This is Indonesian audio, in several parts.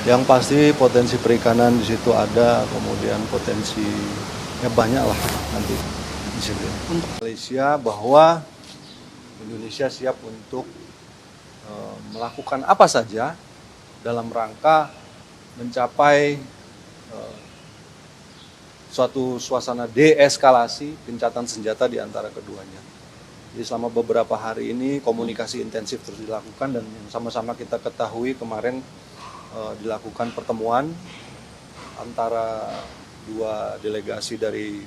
Yang pasti potensi perikanan di situ ada, kemudian potensi ya banyak lah nanti di situ. Untuk Malaysia bahwa Indonesia siap untuk melakukan apa saja dalam rangka mencapai suatu suasana deeskalasi gencatan senjata di antara keduanya. Jadi selama beberapa hari ini komunikasi intensif terus dilakukan dan yang sama-sama kita ketahui kemarin dilakukan pertemuan antara dua delegasi dari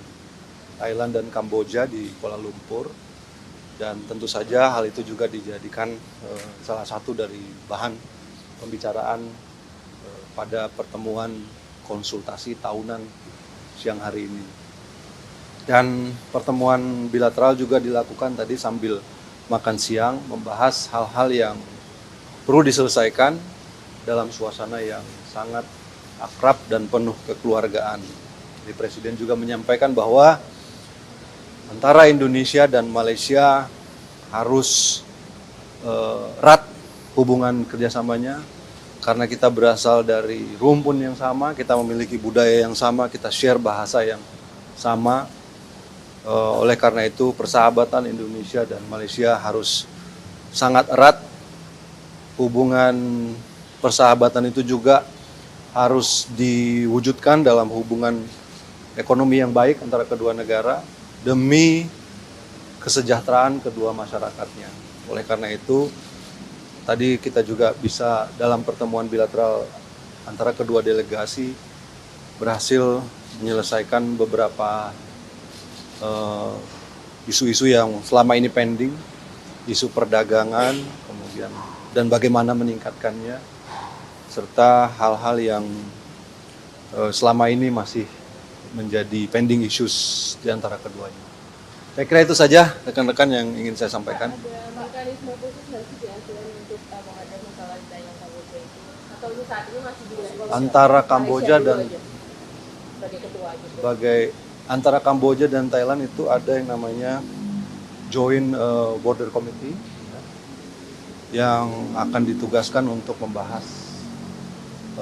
Thailand dan Kamboja di Kuala Lumpur, dan tentu saja hal itu juga dijadikan salah satu dari bahan pembicaraan pada pertemuan konsultasi tahunan siang hari ini. Dan pertemuan bilateral juga dilakukan tadi sambil makan siang, membahas hal-hal yang perlu diselesaikan dalam suasana yang sangat akrab dan penuh kekeluargaan. Jadi Presiden juga menyampaikan bahwa antara Indonesia dan Malaysia harus erat hubungan kerjasamanya, karena kita berasal dari rumpun yang sama, kita memiliki budaya yang sama, kita share bahasa yang sama. Oleh karena itu persahabatan Indonesia dan Malaysia harus sangat erat. Hubungan persahabatan itu juga harus diwujudkan dalam hubungan ekonomi yang baik antara kedua negara demi kesejahteraan kedua masyarakatnya. Oleh karena itu tadi kita juga bisa dalam pertemuan bilateral antara kedua delegasi berhasil menyelesaikan beberapa isu-isu yang selama ini pending, isu perdagangan, kemudian dan bagaimana meningkatkannya, serta hal-hal yang selama ini masih menjadi pending issues di antara keduanya. Saya kira itu saja rekan-rekan yang ingin saya sampaikan. Ada mekanisme khusus nggak sih di ASEAN untuk menghadapi masalah di Thailand Kamboja itu? Atau ini saat ini masih di level Antara Kamboja dan sebagai ketua gitu? Antara Kamboja dan Thailand itu ada yang namanya Joint Border Committee yang akan ditugaskan untuk membahas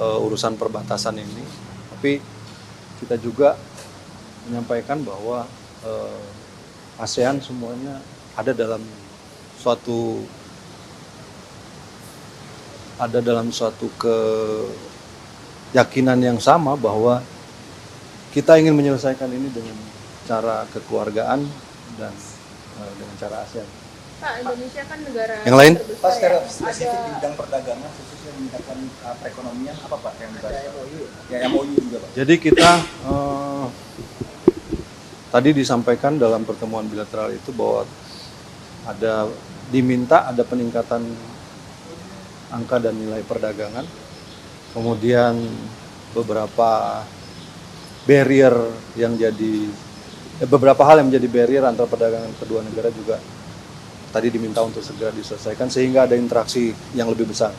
urusan perbatasan ini. Tapi kita juga menyampaikan bahwa ASEAN semuanya ada dalam suatu keyakinan yang sama bahwa kita ingin menyelesaikan ini dengan cara kekeluargaan dan dengan cara ASEAN. Pak, Indonesia kan negara Yang lain? terbesar Pak, secara ya. spesifik di bidang perdagangan, khususnya meningkatkan perekonomian, apa Pak yang dibahas? Ya, MOU juga Pak. Jadi kita tadi disampaikan dalam pertemuan bilateral itu bahwa diminta ada peningkatan angka dan nilai perdagangan, kemudian beberapa barrier yang beberapa hal yang menjadi barrier antara perdagangan kedua negara juga tadi diminta untuk segera diselesaikan sehingga ada interaksi yang lebih besar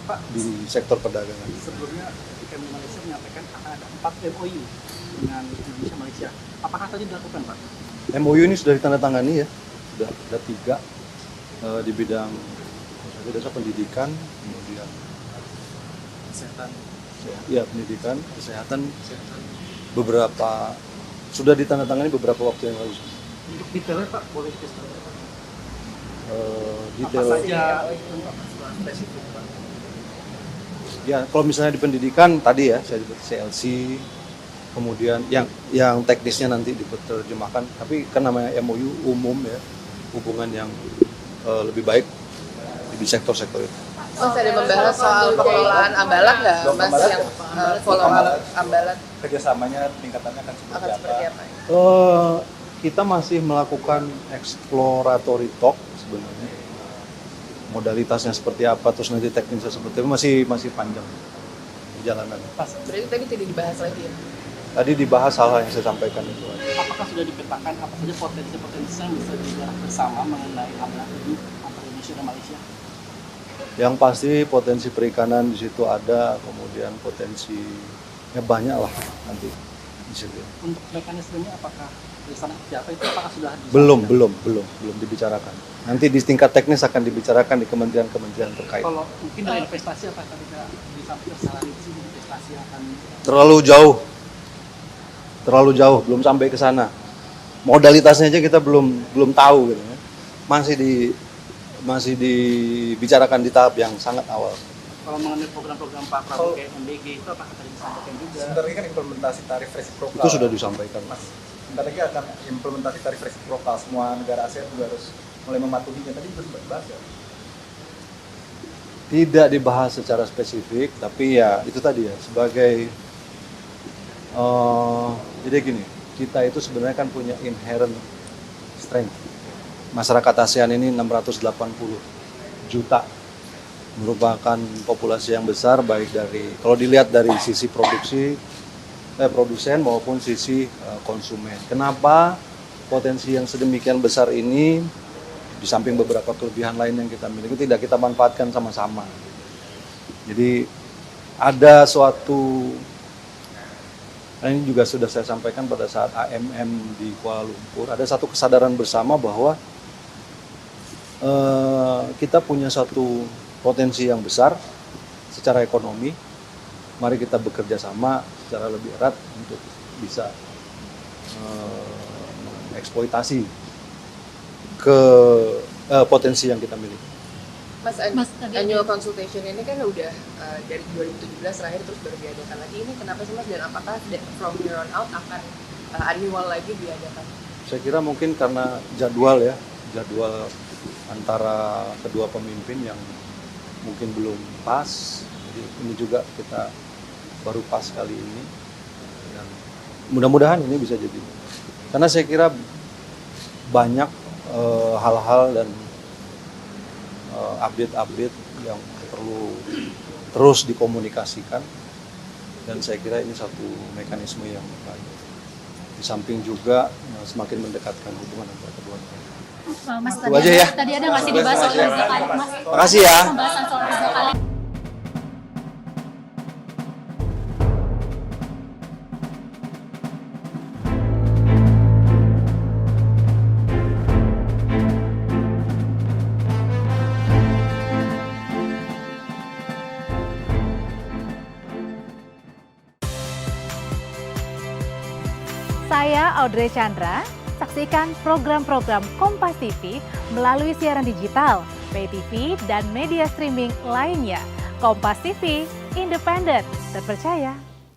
Pak, di sektor perdagangan. sebelumnya ketika Malaysia menyampaikan akan ada 4 MOU dengan Indonesia Malaysia. Apakah tadi dilakukan Pak? MOU ini sudah ditandatangani ya, sudah ada 3 di bidang pendidikan, kemudian Kesehatan. ya pendidikan, kesehatan, beberapa sudah ditandatangani beberapa waktu yang lalu. Untuk detailnya Pak, boleh dikasih Detail apa saja spesifik Pak? ya, kalau misalnya di pendidikan tadi ya saya sebut CLC, kemudian yang teknisnya nanti diterjemahkan, tapi kan namanya MOU umum ya, hubungan yang lebih baik di sektor-sektor itu. Mas ada membahas soal pengelolaan Ambalat nggak, Mas, yang follow up Ambalat Kerjasamanya, peningkatannya akan akan seperti apa? Kita masih melakukan exploratory talk sebenarnya. Modalitasnya seperti apa, terus nanti teknisnya seperti apa, masih panjang perjalanan. Berarti tadi tidak dibahas lagi ya? Tadi dibahas hal-hal yang saya sampaikan itu. Apakah sudah dipetakan apa saja potensi-potensi yang bisa digarap bersama mengenai Ambalat ini antara Indonesia dan Malaysia? Yang pasti potensi perikanan di situ ada, kemudian potensinya banyak lah nanti di situ. Untuk mekanismenya apakah sana seperti apa itu apakah sudah Belum dibicarakan. Nanti di tingkat teknis akan dibicarakan di kementerian-kementerian terkait. Kalau mungkin dari investasi apakah tidak disampaikan secara rinci investasi akan Terlalu jauh, belum sampai ke sana. Modalitasnya aja kita belum tahu gitu ya. Masih dibicarakan di tahap yang sangat awal. kalau mengenai program-program Pak Prabowo kayak MBG itu apakah tadi disampaikan juga? Sebenarnya kan implementasi tarif resiprokal. Itu sudah disampaikan. Mas, sebentar lagi akan implementasi tarif resiprokal, semua negara ASEAN juga harus mulai mematuhinya. Tadi itu sempat dibahas ya? Tidak dibahas secara spesifik, tapi ya itu tadi ya, sebagai jadi gini, kita itu sebenarnya kan punya inherent strength. Masyarakat ASEAN ini 680 juta, merupakan populasi yang besar, baik dari, kalau dilihat dari sisi produsen maupun sisi konsumen. Kenapa potensi yang sedemikian besar ini, di samping beberapa kelebihan lain yang kita miliki, tidak kita manfaatkan sama-sama. Jadi ada suatu, ini juga sudah saya sampaikan pada saat AMM di Kuala Lumpur, ada satu kesadaran bersama bahwa kita punya satu potensi yang besar secara ekonomi. Mari kita bekerja sama secara lebih erat untuk bisa eksploitasi ke potensi yang kita miliki. Mas, annual consultation ini kan udah dari 2017 terakhir terus baru diadakan lagi. Ini kenapa sih Mas, dan apakah from here on out akan annual lagi diadakan? Saya kira mungkin karena jadwal antara kedua pemimpin yang mungkin belum pas. Jadi ini juga kita baru pas kali ini. Dan mudah-mudahan ini bisa jadi. Karena saya kira banyak hal-hal dan update-update yang perlu terus dikomunikasikan, dan saya kira ini satu mekanisme yang baik. Di samping juga semakin mendekatkan hubungan antara kedua negara. Mas, Itu aja ya. Tadi ada nggak sih dibahas soal Riza Khalid, Mas? Makasih ya. Pembahasan soal Riza Khalid. Saya Audrey Chandra. Saksikan program-program Kompas TV melalui siaran digital, pay TV, dan media streaming lainnya. Kompas TV, independen, terpercaya,